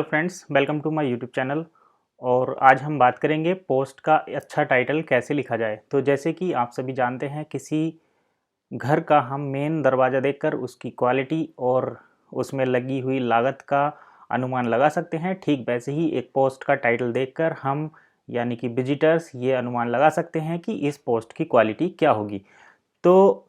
Hello friends, welcome to my YouTube channel. और आज हम बात करेंगे पोस्ट का अच्छा टाइटल कैसे लिखा जाए। तो जैसे कि आप सभी जानते हैं, किसी घर का हम मेन दरवाज़ा देखकर उसकी क्वालिटी और उसमें लगी हुई लागत का अनुमान लगा सकते हैं। ठीक वैसे ही एक पोस्ट का टाइटल देखकर हम यानी कि विजिटर्स ये अनुमान लगा सकते हैं कि इस पोस्ट की क्वालिटी क्या होगी। तो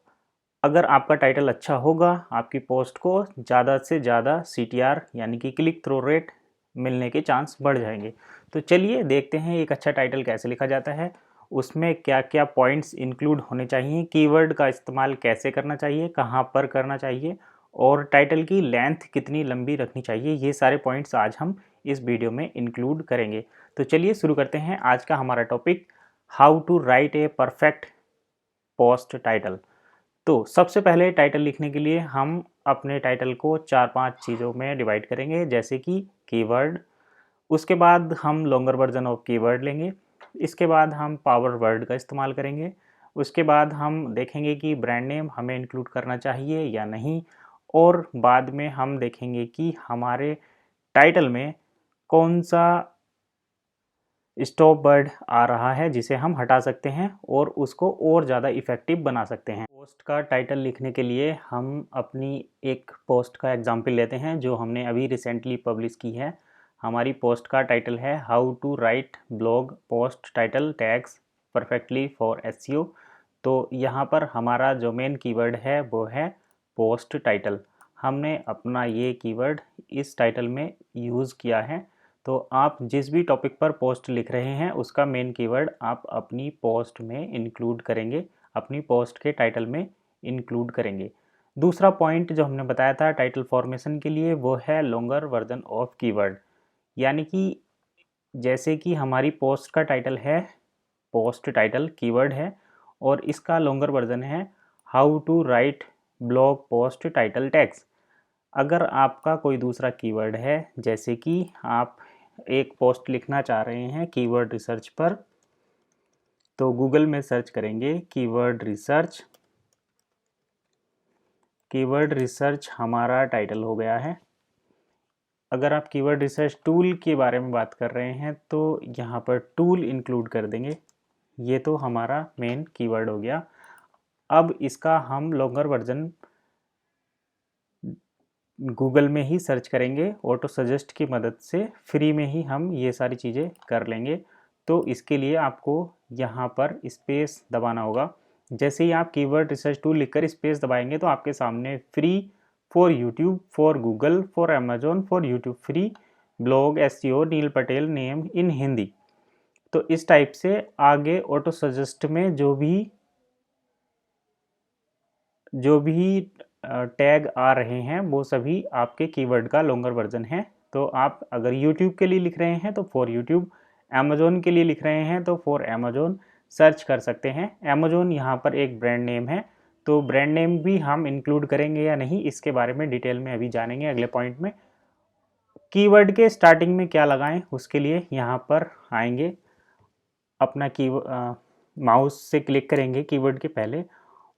अगर आपका टाइटल अच्छा होगा, आपकी पोस्ट को ज़्यादा से ज़्यादा CTR यानी कि क्लिक थ्रू रेट मिलने के चांस बढ़ जाएंगे। तो चलिए देखते हैं एक अच्छा टाइटल कैसे लिखा जाता है, उसमें क्या क्या पॉइंट्स इंक्लूड होने चाहिए, कीवर्ड का इस्तेमाल कैसे करना चाहिए, कहाँ पर करना चाहिए और टाइटल की लेंथ कितनी लंबी रखनी चाहिए। ये सारे पॉइंट्स आज हम इस वीडियो में इंक्लूड करेंगे। तो चलिए शुरू करते हैं आज का हमारा topic, how to write a perfect post title. तो सबसे पहले टाइटल लिखने के लिए हम अपने टाइटल को 4-5 चीज़ों में डिवाइड करेंगे, जैसे कि कीवर्ड, उसके बाद हम लॉन्गर वर्जन ऑफ कीवर्ड लेंगे, इसके बाद हम पावर वर्ड का इस्तेमाल करेंगे, उसके बाद हम देखेंगे कि ब्रांड नेम हमें इंक्लूड करना चाहिए या नहीं, और बाद में हम देखेंगे कि हमारे टाइटल में कौन सा स्टॉप वर्ड आ रहा है जिसे हम हटा सकते हैं और उसको और ज़्यादा इफ़ेक्टिव बना सकते हैं। पोस्ट का टाइटल लिखने के लिए हम अपनी एक पोस्ट का एग्जाम्पल लेते हैं जो हमने अभी रिसेंटली पब्लिश की है। हमारी पोस्ट का टाइटल है how to write blog post title tags perfectly for SEO। तो यहाँ पर हमारा जो मेन कीवर्ड है वो है पोस्ट टाइटल। हमने अपना ये कीवर्ड इस टाइटल में यूज़ किया है। तो आप जिस भी टॉपिक पर पोस्ट लिख रहे हैं उसका मेन कीवर्ड आप अपनी पोस्ट में इंक्लूड करेंगे, अपनी पोस्ट के टाइटल में इंक्लूड करेंगे। दूसरा पॉइंट जो हमने बताया था टाइटल फॉर्मेशन के लिए वो है लॉन्गर वर्जन ऑफ कीवर्ड। यानी कि जैसे कि हमारी पोस्ट का टाइटल है पोस्ट टाइटल कीवर्ड है और इसका लॉन्गर वर्जन है how to write blog post title tags. अगर आपका कोई दूसरा कीवर्ड है, जैसे कि आप एक पोस्ट लिखना चाह रहे हैं कीवर्ड रिसर्च पर, तो गूगल में सर्च करेंगे कीवर्ड रिसर्च। कीवर्ड रिसर्च हमारा टाइटल हो गया है। अगर आप कीवर्ड रिसर्च टूल के बारे में बात कर रहे हैं तो यहाँ पर टूल इंक्लूड कर देंगे। ये तो हमारा मेन कीवर्ड हो गया। अब इसका हम लॉन्गर वर्जन गूगल में ही सर्च करेंगे, ऑटो सजेस्ट की मदद से फ्री में ही हम ये सारी चीज़ें कर लेंगे। तो इसके लिए आपको यहाँ पर स्पेस दबाना होगा। जैसे ही आप कीवर्ड रिसर्च टूल लिखकर स्पेस दबाएंगे तो आपके सामने free for YouTube, for Google, for Amazon, for YouTube free, blog SEO Neil Patel name in Hindi. तो इस टाइप से आगे ऑटो सजेस्ट में जो भी टैग आ रहे हैं वो सभी आपके कीवर्ड का लॉन्गर वर्जन है। तो आप अगर YouTube के लिए लिख रहे हैं तो फॉर YouTube, अमेजोन के लिए लिख रहे हैं तो फॉर अमेजोन सर्च कर सकते हैं। अमेजोन यहाँ पर एक ब्रांड नेम है, तो ब्रांड नेम भी हम इंक्लूड करेंगे या नहीं इसके बारे में डिटेल में अभी जानेंगे अगले पॉइंट में। कीवर्ड के स्टार्टिंग में क्या लगाएं उसके लिए यहाँ पर आएंगे, अपना माउस से क्लिक करेंगे कीवर्ड के पहले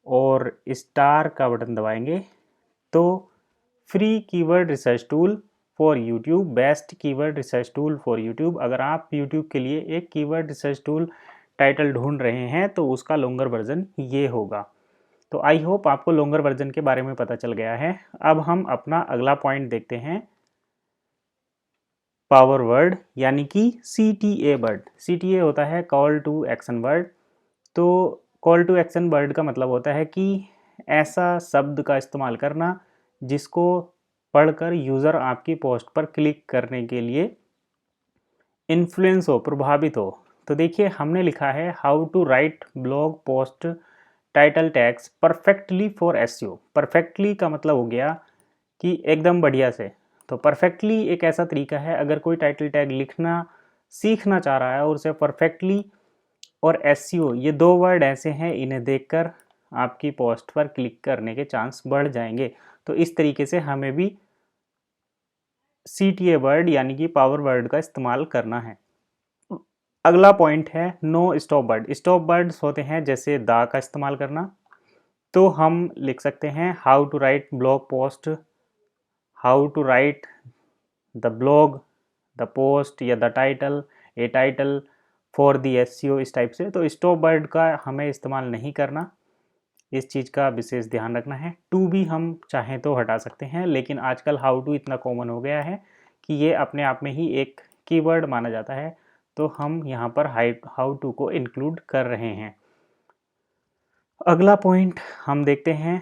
और स्टार का बटन दबाएंगे तो free keyword research tool for YouTube, best keyword research tool for YouTube. अगर आप यूट्यूब के लिए एक कीवर्ड रिसर्च टूल टाइटल ढूंढ रहे हैं तो उसका लॉन्गर वर्जन ये होगा। तो आई होप आपको लॉन्गर वर्जन के बारे में पता चल गया है। अब हम अपना अगला पॉइंट देखते हैं, पावर वर्ड यानी कि CTA वर्ड। CTA होता है कॉल टू एक्शन वर्ड। तो कॉल टू एक्शन वर्ड का मतलब होता है कि ऐसा शब्द का इस्तेमाल करना जिसको पढ़कर यूज़र आपकी पोस्ट पर क्लिक करने के लिए इन्फ्लुएंस हो, प्रभावित हो। तो देखिए हमने लिखा है how to write blog post title tags perfectly for SEO। Perfectly का मतलब हो गया कि एकदम बढ़िया से। तो परफेक्टली एक ऐसा तरीका है, अगर कोई टाइटल टैग लिखना सीखना चाह रहा है और उसे परफेक्टली और SEO ये दो वर्ड ऐसे हैं, इन्हें देखकर आपकी पोस्ट पर क्लिक करने के चांस बढ़ जाएंगे। तो इस तरीके से हमें भी CTA वर्ड यानी कि पावर वर्ड का इस्तेमाल करना है। अगला पॉइंट है no stop word. Stop words होते हैं जैसे द का इस्तेमाल करना। तो हम लिख सकते हैं how to write blog post, how to write the blog the post या the title, a title for the SEO, इस टाइप से। तो स्टॉप वर्ड का हमें इस्तेमाल नहीं करना, इस चीज़ का विशेष ध्यान रखना है। टू भी हम चाहें तो हटा सकते हैं, लेकिन आजकल हाउ टू इतना कॉमन हो गया है कि ये अपने आप में ही एक कीवर्ड माना जाता है, तो हम यहाँ पर हाउ टू को इंक्लूड कर रहे हैं। अगला पॉइंट हम देखते हैं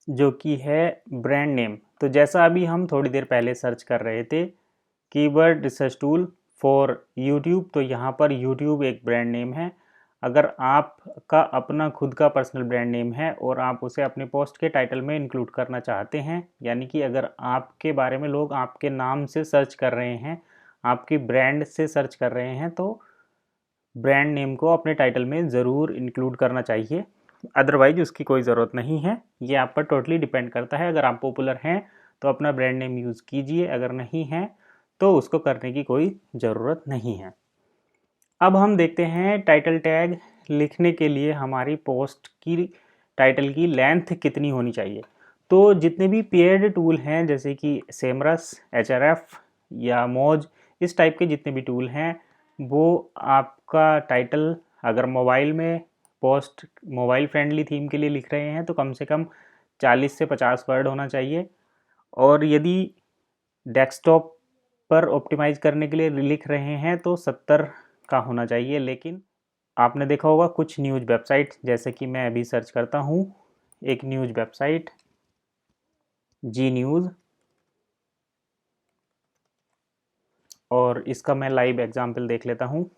जो कि है ब्रांड नेम। तो जैसा अभी हम थोड़ी देर पहले सर्च कर रहे थे keyword research tool for YouTube, तो यहाँ पर यूट्यूब एक ब्रांड नेम है। अगर आपका अपना खुद का पर्सनल ब्रांड नेम है और आप उसे अपने पोस्ट के टाइटल में इंक्लूड करना चाहते हैं, यानी कि अगर आपके बारे में लोग आपके नाम से सर्च कर रहे हैं, आपकी ब्रांड से सर्च कर रहे हैं, तो ब्रांड नेम को अपने टाइटल में ज़रूर इंक्लूड करना चाहिए, अदरवाइज उसकी कोई ज़रूरत नहीं है। ये आप पर टोटली डिपेंड करता है। अगर आप पॉपुलर हैं तो अपना ब्रांड नेम यूज़ कीजिए, अगर नहीं है तो उसको करने की कोई ज़रूरत नहीं है। अब हम देखते हैं टाइटल टैग लिखने के लिए हमारी पोस्ट की टाइटल की लेंथ कितनी होनी चाहिए। तो जितने भी पेड टूल हैं जैसे कि सेमरस, एचआरएफ या मोज, इस टाइप के जितने भी टूल हैं, वो आपका टाइटल अगर मोबाइल में पोस्ट मोबाइल फ्रेंडली थीम के लिए लिख रहे हैं तो कम से कम 40 से 50 वर्ड होना चाहिए, और यदि डेस्कटॉप पर ऑप्टिमाइज़ करने के लिए लिख रहे हैं तो 70 का होना चाहिए। लेकिन आपने देखा होगा कुछ न्यूज़ वेबसाइट, जैसे कि मैं अभी सर्च करता हूँ एक न्यूज़ वेबसाइट जी न्यूज़, और इसका मैं लाइव एग्जांपल देख लेता हूँ।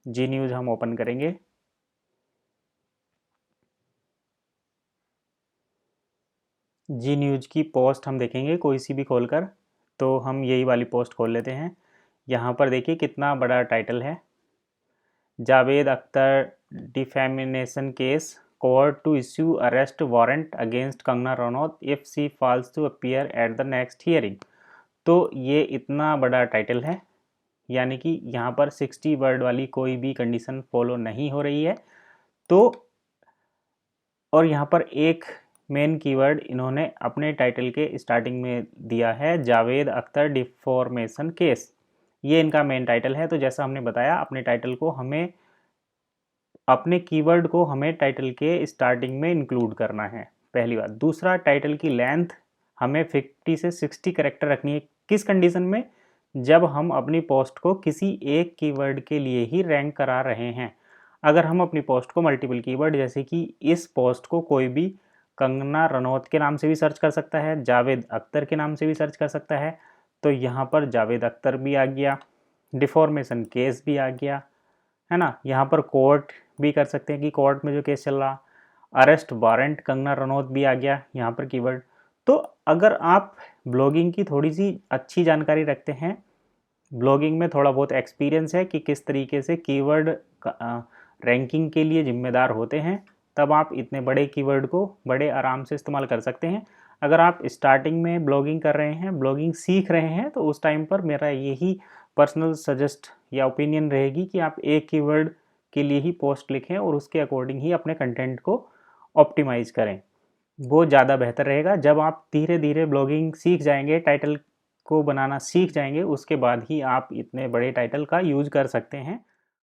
जी न्यूज़ हम ओपन करेंगे। जी न्यूज़ की पोस्ट हम देखेंगे कोई सी भी खोलकर, तो हम यही वाली पोस्ट खोल लेते हैं। यहाँ पर देखिए कितना बड़ा टाइटल है, Javed Akhtar defamation case, court to issue arrest warrant against Kangana Ranaut if she fails to appear at the next hearing. तो ये इतना बड़ा टाइटल है, यानी कि यहाँ पर 60 वर्ड वाली कोई भी कंडीशन फॉलो नहीं हो रही है। तो और यहाँ पर एक मेन कीवर्ड इन्होंने अपने टाइटल के स्टार्टिंग में दिया है, जावेद अख्तर डिफॉर्मेशन केस, ये इनका मेन टाइटल है। तो जैसा हमने बताया अपने टाइटल को हमें, अपने कीवर्ड को हमें टाइटल के स्टार्टिंग में इंक्लूड करना है, पहली बात। दूसरा, टाइटल की लेंथ हमें 50 से 60 कैरेक्टर रखनी है। किस कंडीशन में? जब हम अपनी पोस्ट को किसी एक कीवर्ड के लिए ही रैंक करा रहे हैं। अगर हम अपनी पोस्ट को मल्टीपल कीवर्ड, जैसे कि इस पोस्ट को कोई भी कंगना रनौत के नाम से भी सर्च कर सकता है, जावेद अख्तर के नाम से भी सर्च कर सकता है, तो यहाँ पर जावेद अख्तर भी आ गया, डिफॉर्मेशन केस भी आ गया, है ना। यहाँ पर कोर्ट भी कर सकते हैं कि कोर्ट में जो केस चल रहा, अरेस्ट वारंट कंगना रनौत भी आ गया यहाँ पर कीवर्ड। तो अगर आप ब्लॉगिंग की थोड़ी सी अच्छी जानकारी रखते हैं, ब्लॉगिंग में थोड़ा बहुत एक्सपीरियंस है कि किस तरीके से कीवर्ड रैंकिंग के लिए जिम्मेदार होते हैं, तब आप इतने बड़े कीवर्ड को बड़े आराम से इस्तेमाल कर सकते हैं। अगर आप स्टार्टिंग में ब्लॉगिंग कर रहे हैं, ब्लॉगिंग सीख रहे हैं, तो उस टाइम पर मेरा यही पर्सनल सजेस्ट या ओपिनियन रहेगी कि आप एक कीवर्ड के लिए ही पोस्ट लिखें और उसके अकॉर्डिंग ही अपने कंटेंट को ऑप्टिमाइज़ करें, वो ज़्यादा बेहतर रहेगा। जब आप धीरे धीरे ब्लॉगिंग सीख जाएंगे, टाइटल को बनाना सीख जाएंगे, उसके बाद ही आप इतने बड़े टाइटल का यूज़ कर सकते हैं।